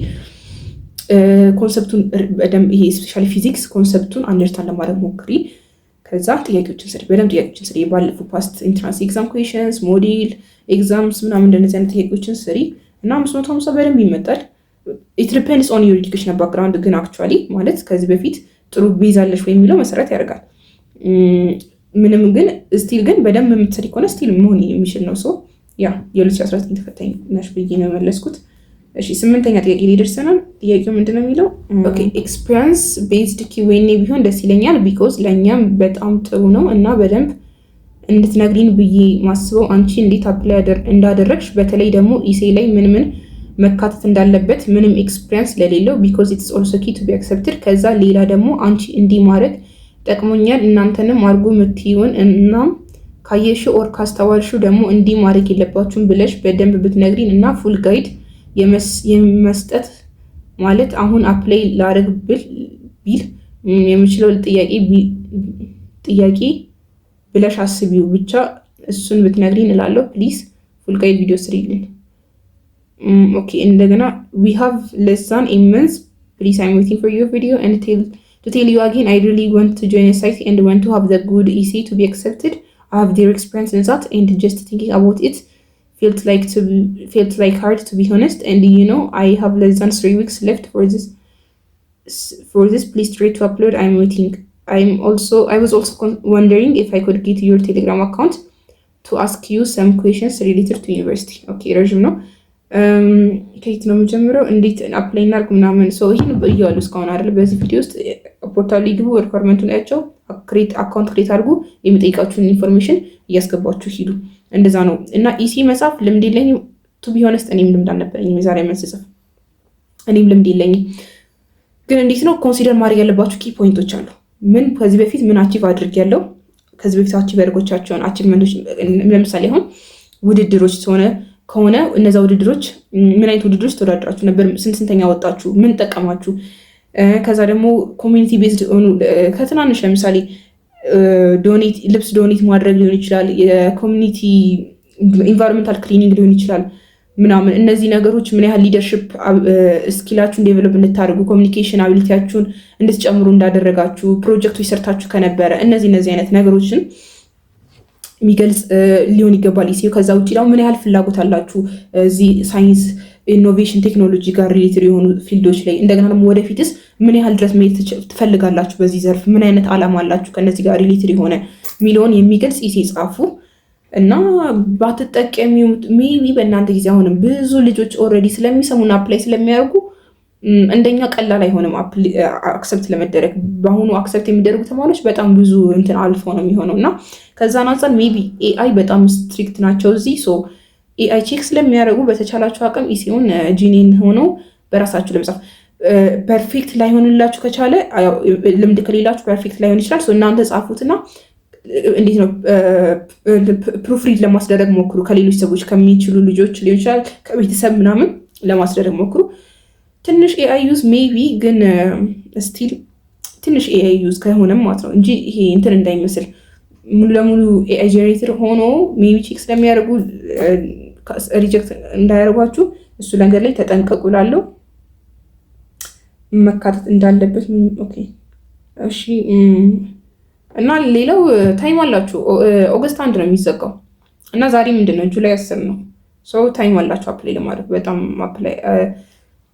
S1: ኮንሰፕቱን በደንብ ይሄ ስፔሻሊ ፊዚክስ ኮንሰፕቱን አንደርስታንድ ለማድረግ ሞክሪ። ከዛ ጥያቄዎችን ስሪ፣ በደንብ ጥያቄዎችን ስሪ። ባለፉ ፓስት ኢንትራንስ ኤግዛም ኩዌሽንስ፣ ሞዴል ኤግዛምስ ምናምን እንደነዚህ አይነት ጥያቄዎችን ስሪ እና 550 በደንብ ይመጣል። ኢት ዲፔንድስ ኦን ዩር ኤዱኬሽናል ባክግራውንድ። ግን አክቹዋሊ ማለት ከዚህ በፊት ጥሩ ቤዝ አለሽ ወይ የሚለው መሰረት ያደርጋል። ምንም ግን ስቲል ግን በደንብ የምትሰሪ ከሆነ ስቲል መሆን የሚችል ነው። ያ የ2019 ተፈታኝ ነሽ ብዬ ነው የመለስኩት። እሺ 8ኛ ጥያቄ ላይ ደርሰናል። ጥያቄው ምንድነው የሚለው? ኦኬ ኤክስፒሪየንስ ቤዝድ ኪዌኔ ቢሆን ደስ ይለኛል ቢኮዝ ለእኛም በጣም ጥሩ ነው እና በደንብ እንድትነግሪን ብዬ ማስበው አንቺ እንዴት አፕላይ እንዳደረግሽ፣ በተለይ ደግሞ ኢሴ ላይ ምን መካተት እንዳለበት ምንም ኤክስፒሪየንስ ለሌለው ቢኮዝ ኢትስ ኦልሶ ኪ ቱ ቢ አክሰፕትድ። ከዛ ሌላ ደግሞ አንቺ እንዲህ ማድረግ ጠቅሞኛል እናንተንም አድርጎ የምትይውን እናም ካየሽው ኦር ካስተዋልሽው ደግሞ እንዲህ ማድረግ የለባችሁም ብለሽ በደንብ ብትነግሪን እና ፉል ጋይድ የመስጠት ማለት አሁን አፕላይ ላደርግ ቢል የምችለው ጥያቄ ብለሽ አስቢው ብቻ እሱን ብትነግሪን እላለሁ። ፕሊዝ ፉል ጋይድ ቪዲዮ ስሪልን። ኦኬ እንደገና we have less than a month. Please I'm waiting for your video and to tell you again I really want to join a site and want to have the good EC to be accepted. I have their experience in that and just thinking about it felt like hard to be honest, and I have less than 3 weeks left for this. Please try to upload. I'm waiting. I was also wondering if I could get your Telegram account to ask you some questions related to university. Okay ረጅም ነው። ከየት ነው የምጀምረው? እንዴት አፕላይ እናድርግ ምናምን ይህን ብያለሁ እስካሁን አይደል? በዚህ ቪዲዮ ውስጥ ፖርታል ሊግቡ፣ ሪኳርመንቱን ያቸው፣ አካውንት ክሬት አድርጉ፣ የሚጠይቃችሁን ኢንፎርሜሽን እያስገባችሁ ሂዱ። እንደዛ ነው እና ኢሲ መጻፍ ልምድ የለኝም ቱ ቢ ሆነስት። እኔም ልምድ አልነበረኝም የዛሬ ዓመት ስጽፍ፣ እኔም ልምድ የለኝም። ግን እንዴት ነው ኮንሲደር ማድረግ ያለባችሁ ኪ ፖይንቶች አሉ። ምን ከዚህ በፊት ምን አቺቭ አድርጌያለሁ፣ ከዚህ በፊት አቺቭ ያደርጎቻቸውን አቺቭመንቶች ለምሳሌ አሁን ውድድሮች ከሆነ እነዛ ውድድሮች ምን አይነት ውድድሮች ተወዳድራችሁ ነበር? ስንተኛ ወጣችሁ? ምን ጠቀማችሁ? ከዛ ደግሞ ኮሚኒቲ ቤዝድ ከትናንሽ ለምሳሌ ልብስ ዶኔት ማድረግ ሊሆን ይችላል። የኮሚኒቲ ኢንቫይሮንመንታል ክሊኒንግ ሊሆን ይችላል ምናምን። እነዚህ ነገሮች ምን ያህል ሊደርሽፕ ስኪላችሁን ዴቨሎፕ እንድታደርጉ ኮሚኒኬሽን አቢሊቲያችሁን እንድትጨምሩ እንዳደረጋችሁ ፕሮጀክቶች ሰርታችሁ ከነበረ እነዚህ አይነት ነገሮችን የሚገልጽ ሊሆን ይገባል ኢሴው። ከዛ ውጭ ደግሞ ምን ያህል ፍላጎት አላችሁ እዚህ ሳይንስ፣ ኢኖቬሽን፣ ቴክኖሎጂ ጋር ሪሌትድ የሆኑ ፊልዶች ላይ። እንደገና ደግሞ ወደፊትስ ምን ያህል ድረስ መሄድ ትፈልጋላችሁ በዚህ ዘርፍ፣ ምን አይነት ዓላማ አላችሁ ከነዚህ ጋር ሪሌትድ የሆነ ሚሊዮን የሚገልጽ ኢሴ ጻፉ። እና ባትጠቀሚው ሜቢ በእናንተ ጊዜ አሁንም ብዙ ልጆች ኦልሬዲ ስለሚሰሙና አፕላይ ስለሚያደርጉ እንደኛ ቀላል አይሆንም አክሰፕት ለመደረግ። በአሁኑ አክሰፕት የሚደረጉ ተማሪዎች በጣም ብዙ እንትን አልፈው ነው የሚሆነው እና ከዛን አንጻር ሜቢ ኤአይ በጣም ስትሪክት ናቸው እዚህ። ሶ ኤአይ ቼክ ስለሚያደርጉ በተቻላቸው አቅም ኢሲውን ጂኒን ሆነው በራሳችሁ ለመጻፍ ፐርፌክት ላይሆንላችሁ ከቻለ ልምድ ከሌላችሁ ፐርፌክት ላይሆን ይችላል። እናንተ ጻፉትና እንዴት ነው ፕሩፍሪድ ለማስደረግ ሞክሩ። ከሌሎች ሰዎች ከሚችሉ ልጆች ሊሆን ይችላል ከቤተሰብ ምናምን ለማስደረግ ሞክሩ። ትንሽ ኤአይ ዩዝ ሜቢ ግን ስቲል ትንሽ ኤአይ ዩዝ ከሆነም ማለት ነው እንጂ ይሄ እንትን እንዳይመስል ሙሉ ለሙሉ ኤአይ ጄኔሬተር ሆኖ ሜቢ ቼክ ስለሚያደርጉ ሪጀክት እንዳያደርጓችሁ እሱ ነገር ላይ ተጠንቀቁ። ላለው መካተት እንዳለበት ኦኬ እሺ። እና ሌላው ታይም አላችሁ። ኦገስት 1 ነው የሚዘጋው እና ዛሬ ምንድን ነው ጁላይ 10 ነው። ሰው ታይም አላችሁ አፕላይ ለማድረግ በጣም አፕላይ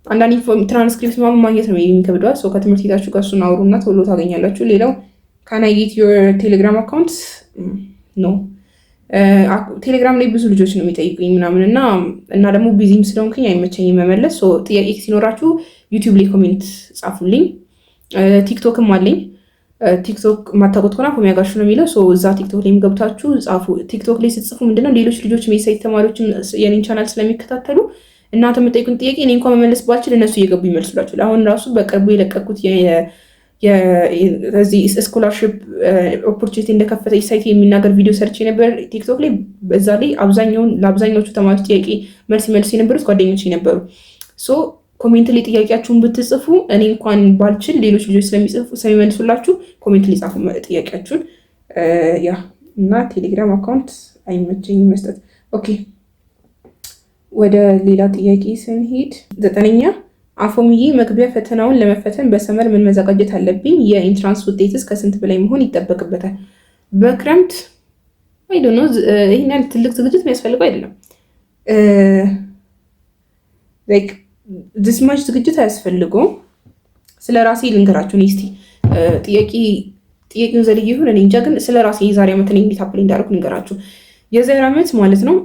S1: አንዳንድ ትራንስክሪፕት ማግኘት ነው የሚከብደዋል። ሰው ከትምህርት ቤታችሁ ጋር እሱን አውሩና ቶሎ ታገኛላችሁ። ሌላው ካን አይ ጌት ዮር ቴሌግራም አካውንት ነው። ቴሌግራም ላይ ብዙ ልጆች ነው የሚጠይቁኝ ምናምን እና ደግሞ ቢዚም ስለሆንኩኝ አይመቸኝም መመለስ። ጥያቄ ሲኖራችሁ ዩቲዩብ ላይ ኮሜንት ጻፉልኝ። ቲክቶክም አለኝ። ቲክቶክ ማታውቁት ከሆነ አፎሚያ ጋሹ ነው የሚለው። እዛ ቲክቶክ ላይም ገብታችሁ ጻፉ። ቲክቶክ ላይ ስትጽፉ ምንድነው ሌሎች ልጆች የሳይት ተማሪዎችም የኔን ቻናል ስለሚከታተሉ እናንተ የምጠይቁን ጥያቄ እኔ እንኳን መመለስ ባልችል እነሱ እየገቡ ይመልሱላችኋል። አሁን ራሱ በቅርቡ የለቀኩት የዚህ ስኮላርሽፕ ኦፖርቹኒቲ እንደከፈተ ሳይት የሚናገር ቪዲዮ ሰርች ነበር ቲክቶክ ላይ። በዛ ላይ ለአብዛኛዎቹ ተማሪዎች ጥያቄ መልስ የነበሩት ጓደኞች ነበሩ። ኮሜንት ላይ ጥያቄያችሁን ብትጽፉ እኔ እንኳን ባልችል ሌሎች ልጆች ስለሚመልሱላችሁ ኮሜንት ላይ ጻፉ ጥያቄያችሁን። እና ቴሌግራም አካውንት አይመቸኝም መስጠት። ኦኬ ወደ ሌላ ጥያቄ ስንሄድ 9ኛ አፎምዬ መግቢያ ፈተናውን ለመፈተን በሰመር ምን መዘጋጀት አለብኝ? የኢንትራንስ ውጤትስ ከስንት በላይ መሆን ይጠበቅበታል? በክረምት አይዶኖ ይህን ያህል ትልቅ ዝግጅት የሚያስፈልገው አይደለም። ድስማች ዝግጅት አያስፈልገውም። ስለ ራሴ ልንገራችሁ። እስቲ ጥያቄውን ዘልዬ ይሁን እኔ እንጃ፣ ግን ስለ ራሴ የዛሬ ዓመት እኔ እንዴት አፕላይ እንዳደረኩ ልንገራችሁ። የዛሬ ዓመት ማለት ነው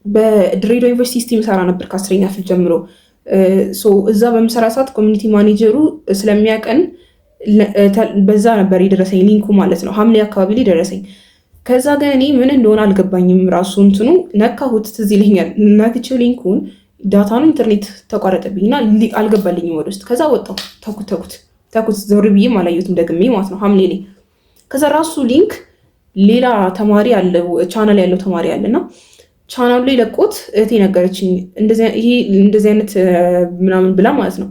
S1: በድሬዳዋ ዩኒቨርሲቲ ስቲም ሰራ ነበር ከ10ኛ ክፍል ጀምሮ። እዛ በምሰራ ሰዓት ኮሚኒቲ ማኔጀሩ ስለሚያቀን በዛ ነበር የደረሰኝ ሊንኩ ማለት ነው። ሐምሌ አካባቢ ላይ ደረሰኝ። ከዛ ግን እኔ ምን እንደሆነ አልገባኝም። ራሱ እንትኑ ነካሁት፣ ትዝ ይለኛል። ነክቼው ሊንኩን ዳታ ነው ኢንተርኔት ተቋረጠብኝና አልገባልኝም ወደ ውስጥ። ከዛ ወጣሁ፣ ተኩት ዞር ብዬም አላየሁትም ደግሜ ማለት ነው ሐምሌ ላይ። ከዛ ራሱ ሊንክ ሌላ ተማሪ አለ ቻናል ያለው ተማሪ አለና ቻናሉ ላይ ለቆት እህቴ ነገረችኝ እንደዚህ አይነት ምናምን ብላ ማለት ነው።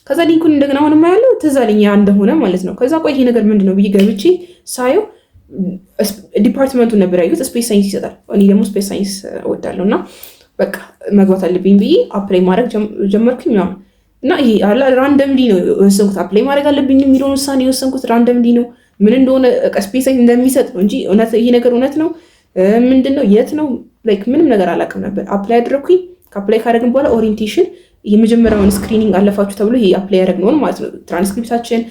S1: ከዛ ሊንኩን እንደገና ሆነማ ያለው ትዝ አለኝ እንደሆነ ማለት ነው። ከዛ ቆይ ይሄ ነገር ምንድነው ብዬ ገብቼ ሳየው ዲፓርትመንቱን ነበር ያዩት፣ ስፔስ ሳይንስ ይሰጣል። እኔ ደግሞ ስፔስ ሳይንስ እወዳለሁ እና በቃ መግባት አለብኝ ብዬ አፕላይ ማድረግ ጀመርኩኝ ምናምን እና ይሄ ራንደምሊ ነው የወሰንኩት። አፕላይ ማድረግ አለብኝ የሚለውን ውሳኔ የወሰንኩት ራንደምሊ ነው። ምን እንደሆነ ስፔስ ሳይንስ እንደሚሰጥ ነው እንጂ ይሄ ነገር እውነት ነው ምንድን ነው የት ነው ምንም ነገር አላውቅም ነበር። አፕላይ አደረግኩኝ። ከአፕላይ ካደረግን በኋላ ኦሪንቴሽን የመጀመሪያውን ስክሪኒንግ አለፋችሁ ተብሎ ይሄ አፕላይ ያደረግነውን ማለት ነው ትራንስክሪፕታችን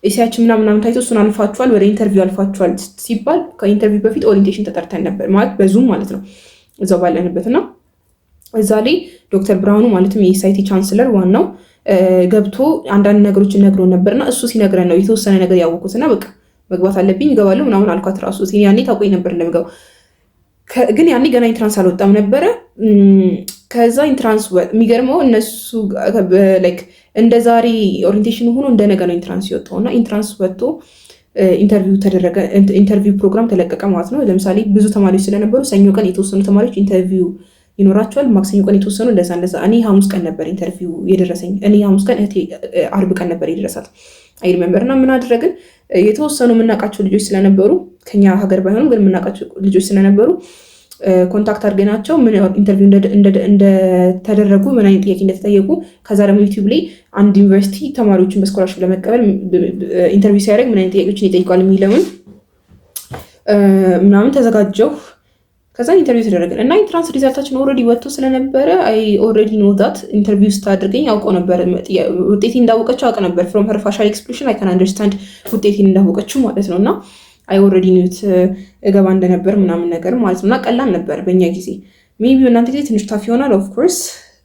S1: ኤሲያችን ምናምን ታይቶ እሱን አልፋችኋል፣ ወደ ኢንተርቪው አልፋችኋል ሲባል ከኢንተርቪው በፊት ኦሪንቴሽን ተጠርተን ነበር ማለት በዙም ማለት ነው እዛው ባለንበት እና እዛ ላይ ዶክተር ብርሃኑ ማለትም የሳይቲ ቻንስለር ዋናው ገብቶ አንዳንድ ነገሮችን ነግሮን ነበርና እሱ ሲነግረን ነው የተወሰነ ነገር ያወኩትና በቃ መግባት አለብኝ እገባለሁ ምናምን አልኳት። ራሱ ያኔ ታውቆኝ ነበር እንደምገባው፣ ግን ያኔ ገና ኢንትራንስ አልወጣም ነበረ። ከዛ ኢንትራንስ የሚገርመው እነሱ እንደ ዛሬ ኦሪንቴሽን ሆኖ እንደ ነገ ነው ኢንትራንስ የወጣውና ኢንትራንስ ወጥቶ ኢንተርቪው ተደረገ፣ ኢንተርቪው ፕሮግራም ተለቀቀ ማለት ነው። ለምሳሌ ብዙ ተማሪዎች ስለነበሩ ሰኞ ቀን የተወሰኑ ተማሪዎች ኢንተርቪው ይኖራቸዋል፣ ማክሰኞ ቀን የተወሰኑ እንደዛ። እኔ ሐሙስ ቀን ነበር ኢንተርቪው የደረሰኝ። እኔ ሐሙስ ቀን እህቴ አርብ ቀን ነበር የደረሳት አይ ሪሜምበር። እና ምን አደረግን የተወሰኑ የምናውቃቸው ልጆች ስለነበሩ ከኛ ሀገር ባይሆኑም ግን የምናውቃቸው ልጆች ስለነበሩ ኮንታክት አድርገናቸው ምን ኢንተርቪው እንደተደረጉ ምን አይነት ጥያቄ እንደተጠየቁ ከዛ ደግሞ ዩቲዩብ ላይ አንድ ዩኒቨርሲቲ ተማሪዎችን በስኮላርሽፕ ለመቀበል ኢንተርቪው ሲያደርግ ምን አይነት ጥያቄዎችን ይጠይቋል የሚለውን ምናምን ተዘጋጀው። ከዛ ኢንተርቪው ተደረገን እና ኢንትራንስ ሪዛልታችን ኦልሬዲ ወጥቶ ስለነበረ አይ ኦልሬዲ ኖ ዛት ኢንተርቪው ስታደርገኝ አውቀው ነበር፣ ውጤቴን እንዳወቀችው አውቅ ነበር። ፍሮም ሄር ፋሻል ኤክስፕሬሽን አይ ካን አንደርስታንድ ውጤቴን እንዳወቀችው ማለት ነው። እና አይ ኦልሬዲ ኒውት እገባ እንደነበር ምናምን ነገር ማለት ነው። እና ቀላል ነበር በእኛ ጊዜ። ሜቢ እናንተ ጊዜ ትንሽ ታፍ ይሆናል ኦፍኮርስ።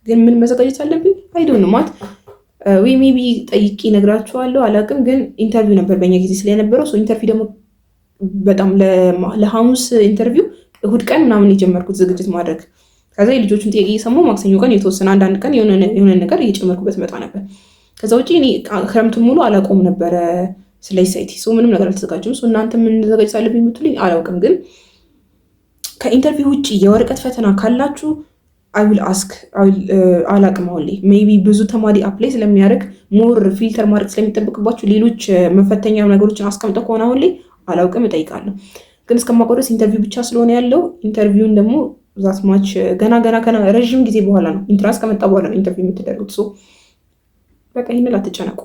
S1: ግን ምን መዘጋጀት አለብኝ አይ ዶንት ኖ ማለት ወይ ሜቢ ጠይቄ እነግራችኋለሁ አላውቅም። ግን ኢንተርቪው ነበር በእኛ ጊዜ ስለነበረው ኢንተርቪው ደግሞ በጣም ለሐሙስ ኢንተርቪው እሁድ ቀን ምናምን የጀመርኩት ዝግጅት ማድረግ። ከዛ የልጆቹን ጥያቄ እየሰማሁ ማክሰኞ ቀን የተወሰነ አንዳንድ ቀን የሆነ ነገር እየጨመርኩበት መጣ ነበር። ከዛ ውጭ እኔ ክረምቱን ሙሉ አላውቀውም ነበረ ስለ ኢሳይቲ ምንም ነገር አልተዘጋጅም። እናንተ ምን ዘጋጅ ሳለብኝ የምትሉኝ አላውቅም። ግን ከኢንተርቪው ውጭ የወረቀት ፈተና ካላችሁ አይዊል አስክ አላውቅም። አሁን ላይ ሜይ ቢ ብዙ ተማሪ አፕላይ ስለሚያደርግ ሞር ፊልተር ማድረግ ስለሚጠብቅባችሁ ሌሎች መፈተኛ ነገሮችን አስቀምጠው ከሆነ አሁን ላይ አላውቅም፣ እጠይቃለሁ። ግን እስከማውቀው ድረስ ኢንተርቪው ብቻ ስለሆነ ያለው ኢንተርቪውን ደግሞ ዛትማች ገና ረዥም ጊዜ በኋላ ነው ኢንትራንስ ከመጣ በኋላ ነው ኢንተርቪው የምትደርጉት። በቃ ይህን አትጨነቁ።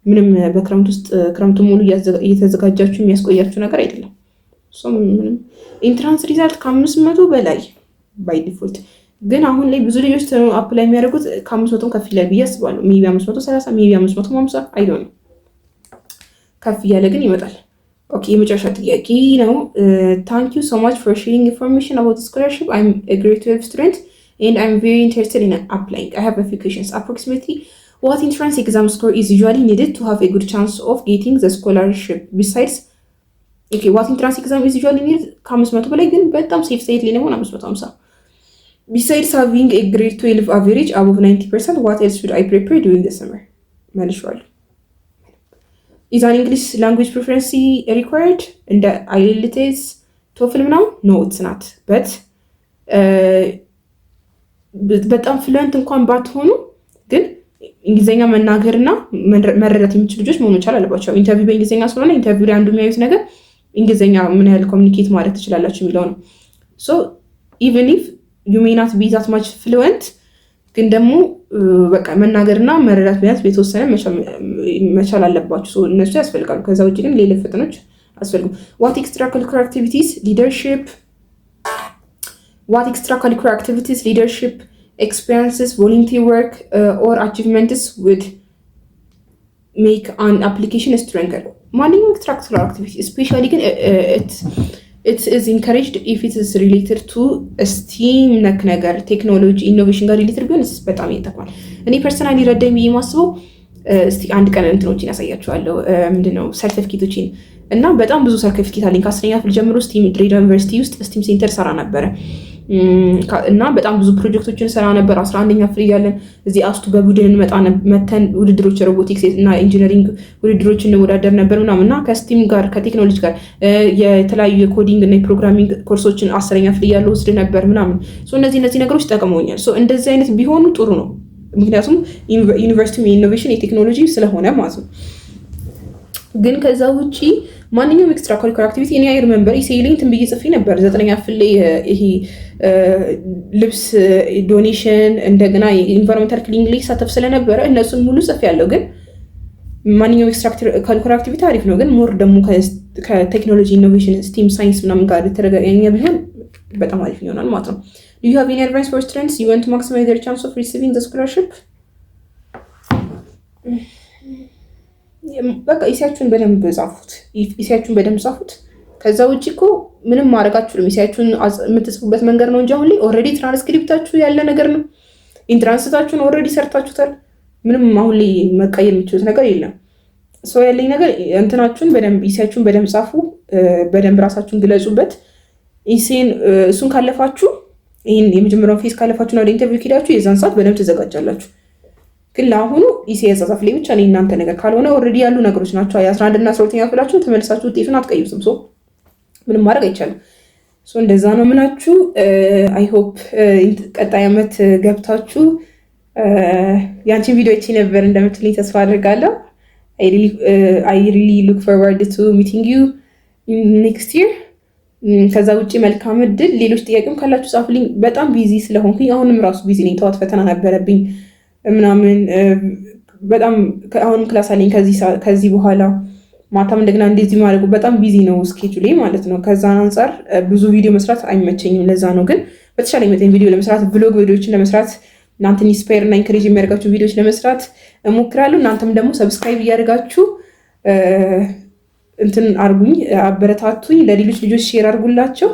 S1: ምንም በክረምት ውስጥ ክረምቱ ሙሉ እየተዘጋጃችሁ የሚያስቆያችሁ ነገር አይደለም። ምንም ኢንትራንስ ሪዛልት ከ500 በላይ ባይ ዲፎልት። ግን አሁን ላይ ብዙ ልጆች አፕላይ የሚያደርጉት ከ500 ከፍ ይላል ብዬ አስባለሁ። ሜይ ቢ 530 ሜይ ቢ 550 አይዶን ከፍ እያለ ግን ይመጣል። ኦኬ የመጨረሻ ጥያቄ ነው። ታንክ ዩ ሶ ማች ፎር ሼሪንግ ኢንፎርሜሽን አባውት ስኮላርሺፕ አይ ኤም ኤ ግሬድ 12 ስቱደንት ኤንድ አይ ኤም ቬሪ ኢንተረስትድ ኢን አፕላይንግ አይ ሃቭ አ ፊው ኩዌስችንስ አፕሮክሲሜትሊ what entrance exam score is usually needed to have a good chance of getting the scholarship besides what entrance exam is usually needed ከ500 በላይ ግን በጣም ሴፍ ሳይድ ላይ ነው 550 besides having a grade 12 average above 90% what else should I prepare during the summer መልሻለሁ is an English language proficiency required in the IELTS TOEFL now no it's not but በጣም ፍሉዌንት እንኳን ባትሆኑ ግን እንግሊዘኛ መናገርና መረዳት የሚችሉ ልጆች መሆኑ ይቻላል አለባቸው። ኢንተርቪው በእንግሊዘኛ ስለሆነ ኢንተርቪው ላይ አንዱ የሚያዩት ነገር እንግሊዘኛ ምን ያህል ኮሚኒኬት ማድረግ ትችላላችሁ የሚለው ነው። ሶ ኢቨን ኢፍ ዩ ሜይ ናት ቢ ዛት ማች ፍሉዌንት ግን ደግሞ በቃ መናገርና መረዳት ቢያንስ የተወሰነ መቻል አለባችሁ። ሶ እነሱ ያስፈልጋሉ። ከዛ ውጭ ግን ሌላ ፈተኖች አስፈልጉ። what extracurricular activities leadership experiences, volunteer work, or achievements would make an application stronger. ማንኛውም extracurricular activity especially ግን it is encouraged if it is related to STEM ነክ ነገር ቴክኖሎጂ ኢኖቬሽን ጋር ሪሌትድ ቢሆን በጣም ይጠቅማል። እኔ ፐርሰናሊ ረዳኝ ብዬ ማስበው እስቲ አንድ ቀን እንትኖችን ያሳያችኋለሁ። ምንድነው ሰርቲፊኬቶችን እና በጣም ብዙ ሰርቲፊኬት አለኝ። ከ10ኛ ክፍል ጀምሮ ስቲም ድሬዳዋ ዩኒቨርሲቲ ውስጥ ስቲም ሴንተር ሰራ ነበረ እና በጣም ብዙ ፕሮጀክቶችን ሰራ ነበር። 11ኛ ክፍል እያለን እዚህ አስቱ በቡድን መተን ውድድሮች ሮቦቲክስ እና ኢንጂነሪንግ ውድድሮች እንወዳደር ነበር ምናምን እና ከስቲም ጋር ከቴክኖሎጂ ጋር የተለያዩ የኮዲንግ እና የፕሮግራሚንግ ኮርሶችን 10ኛ ክፍል እያለሁ ወስድ ነበር ምናምን። እነዚህ ነገሮች ጠቅመውኛል። እንደዚህ አይነት ቢሆኑ ጥሩ ነው። ምክንያቱም ዩኒቨርሲቲ የኢኖቬሽን የቴክኖሎጂ ስለሆነ ማለት ነው። ግን ከዛ ውጪ ማንኛውም ኤክስትራ ኮሪኩላር አክቲቪቲ እኔ አይ ሪሜምበር ኢሴይሊንግ ትንብዬ ጽፌ ነበር 9ኛ ክፍል ላይ ይሄ ልብስ ዶኔሽን እንደገና የኢንቫይሮንመንታል ክሊኒንግ ላይ ሳተፍ ስለነበረ እነሱን ሙሉ ጽፌ ያለው። ግን ማንኛውም ኤክስትራ ኮሪኩላር አክቲቪቲ አሪፍ ነው። ግን ሞር ደግሞ ከቴክኖሎጂ ኢኖቬሽን ስቲም ሳይንስ ምናምን ጋር የተረጋገኘ ቢሆን በጣም አሪፍ ይሆናል ማለት ነው። Do you have any advice for students you want to maximize their chance of receiving the scholarship? በቃ ኢሲያችሁን በደንብ ጻፉት። ከዛ ውጪ እኮ ምንም ማድረግ አትችሉም። ኢሲያችሁን የምትጽፉበት መንገድ ነው እንጂ አሁን ላይ ኦልሬዲ ትራንስክሪፕታችሁ ያለ ነገር ነው። ኢንትራንስታችሁን ኦልሬዲ ሰርታችሁታል። ምንም አሁን ላይ መቀየር የምትችሉት ነገር የለም። ሰው ያለኝ ነገር እንትናችሁን በደንብ ኢሲያችሁን በደንብ ጻፉ። በደንብ ራሳችሁን ግለጹበት። ኢሲን እሱን ካለፋችሁ ይሄን የመጀመሪያውን ፌስ ካለፋችሁና ወደ ኢንተርቪው ሄዳችሁ የዛን ሰዓት በደንብ ተዘጋጃላችሁ። ግን ለአሁኑ ኢሴ አጻጻፍ ላይ ብቻ እናንተ ነገር ካልሆነ ኦልሬዲ ያሉ ነገሮች ናቸው። 11 እና 12ኛ ክፍላችሁ ተመልሳችሁ ውጤቱን አትቀይሩትም። ምንም ማድረግ አይቻልም። እንደዛ ነው ምላችሁ። አይ ሆፕ ቀጣይ ዓመት ገብታችሁ ያንቺን ቪዲዮ እቺ ነበር እንደምትልኝ ተስፋ አድርጋለሁ። አይ ሪሊ ሉክ ፎርዋርድ ቱ ሚቲንግ ዩ ኔክስት ይር። ከዛ ውጭ መልካም እድል። ሌሎች ጥያቄም ካላችሁ ጻፉልኝ። በጣም ቢዚ ስለሆንኩኝ አሁንም ራሱ ቢዚ ነኝ። ተዋት ፈተና ነበረብኝ ምናምን በጣም አሁንም ክላስ አለኝ ከዚህ በኋላ ማታም እንደገና እንደዚህ ማድረጉ በጣም ቢዚ ነው ስኬጁሌ ማለት ነው። ከዛ አንጻር ብዙ ቪዲዮ መስራት አይመቸኝም። ለዛ ነው ግን በተሻለ መጠን ቪዲዮ ለመስራት ብሎግ ቪዲዮዎችን ለመስራት እናንተን ኢንስፓየር እና ኢንከሬጅ የሚያደርጋችሁ ቪዲዮዎች ለመስራት እሞክራለሁ። እናንተም ደግሞ ሰብስክራይብ እያደርጋችሁ እንትን አርጉኝ፣ አበረታቱኝ። ለሌሎች ልጆች ሼር አርጉላቸው።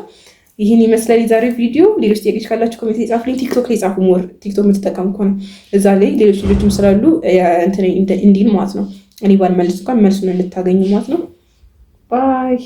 S1: ይህን ይመስላል የዛሬው ቪዲዮ። ሌሎች ጥያቄዎች ካላችሁ ኮሜንት ላይ ጻፉልኝ። ቲክቶክ ላይ ጻፉ። ሞር ቲክቶክ የምትጠቀሙ ከሆነ እዛ ላይ ሌሎች ልጆችም ስላሉ እንዲህ ማለት ነው እኔ ባልመልስ እንኳን መልሱን እንድታገኙ ማለት ነው። ባይ